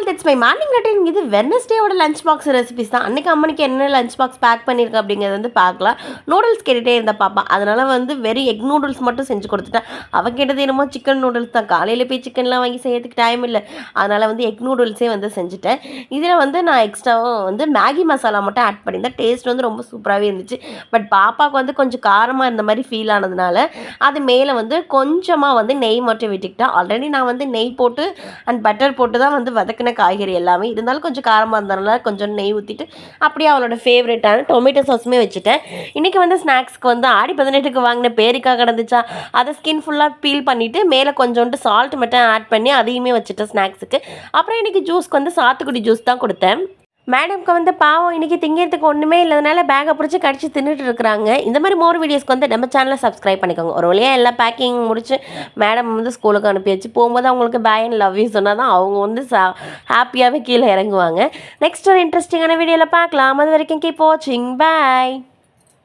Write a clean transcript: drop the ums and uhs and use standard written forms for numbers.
That's my morning routine. இது வெட்னஸ்டேவோட lunch box recipes தான். அன்றைக்கி அம்மனிக்கு என்ன லஞ்ச் பாக்ஸ் பேக் பண்ணியிருக்கேன் அப்படிங்கிறது வந்து பார்க்கலாம். நூடுல்ஸ் கேட்டுகிட்டே இருந்த பாப்பா, அதனால் வந்து வெறும் எக் நூடுல்ஸ் மட்டும் செஞ்சு கொடுத்துட்டேன். அவள் கேட்டது என்னமோ சிக்கன் நூடுல்ஸ் தான். காலையில் போய் சிக்கன்லாம் வாங்கி செய்யறதுக்கு டைம் இல்லை, அதனால் வந்து எக் நூடுல்ஸே வந்து செஞ்சுட்டேன். இதில் வந்து நான் எக்ஸ்ட்ராவும் வந்து மேகி மசாலா மட்டும் ஆட் பண்ணியிருந்தேன். டேஸ்ட் வந்து ரொம்ப சூப்பராகவே இருந்துச்சு. பட் பாப்பாவுக்கு வந்து கொஞ்சம் காரமாக இருந்த மாதிரி ஃபீல் ஆனதுனால அது மேலே வந்து கொஞ்சமாக வந்து நெய் மட்டும் விட்டுக்கிட்டேன். ஆல்ரெடி நான் வந்து நெய் போட்டு அண்ட் பட்டர் போட்டு தான் வந்து வதக்கின காய்கறி எல்லாமே, இருந்தாலும் கொஞ்சம் காரமாக இருந்ததுனால கொஞ்சம் நெய் ஊற்றிட்டு அப்படியே அவளோட ஃபேவரட்டான டொமேட்டோ சாஸுமே வச்சுட்டேன். இன்றைக்கி வந்து ஸ்நாக்ஸ்க்கு வந்து ஆடி 18க்கு வாங்கின பேரிக்காய் கிடந்துச்சா, அதை ஸ்கின் ஃபுல்லாக பீல் பண்ணிவிட்டு மேலே கொஞ்சோண்டு சால்ட் மட்டும் ஆட் பண்ணி அதையுமே வச்சுட்டேன் ஸ்நாக்ஸுக்கு. அப்புறம் இன்றைக்கி ஜூஸ்க்கு வந்து சாத்துக்குடி ஜூஸ் தான் கொடுத்தேன். மேடம்க்கு வந்து பாவம் இன்றைக்கி திங்கிறதுக்கு ஒன்றுமே இல்லாதனால பேக்கை பிடிச்சி கடிச்சு தின்னுட்டு இருக்கிறாங்க. இந்த மாதிரி மோர் வீடியோஸ்க்கு வந்து நம்ம சேனலை சப்ஸ்கிரைப் பண்ணிக்கோங்க. ஒரு வழியாக எல்லாம் பேக்கிங் முடிச்சு மேடம் வந்து ஸ்கூலுக்கு அனுப்பியாச்சு. போகும்போது அவங்களுக்கு பை அண்ட் லவ் யூ சொன்னால் தான் அவங்க வந்து ஹாப்பியாகவே கீழே இறங்குவாங்க. நெக்ஸ்ட் ஒரு இன்ட்ரெஸ்டிங்கான வீடியோவில் பார்க்கலாம். அது வரைக்கும் கீப் வாட்சிங். பாய்.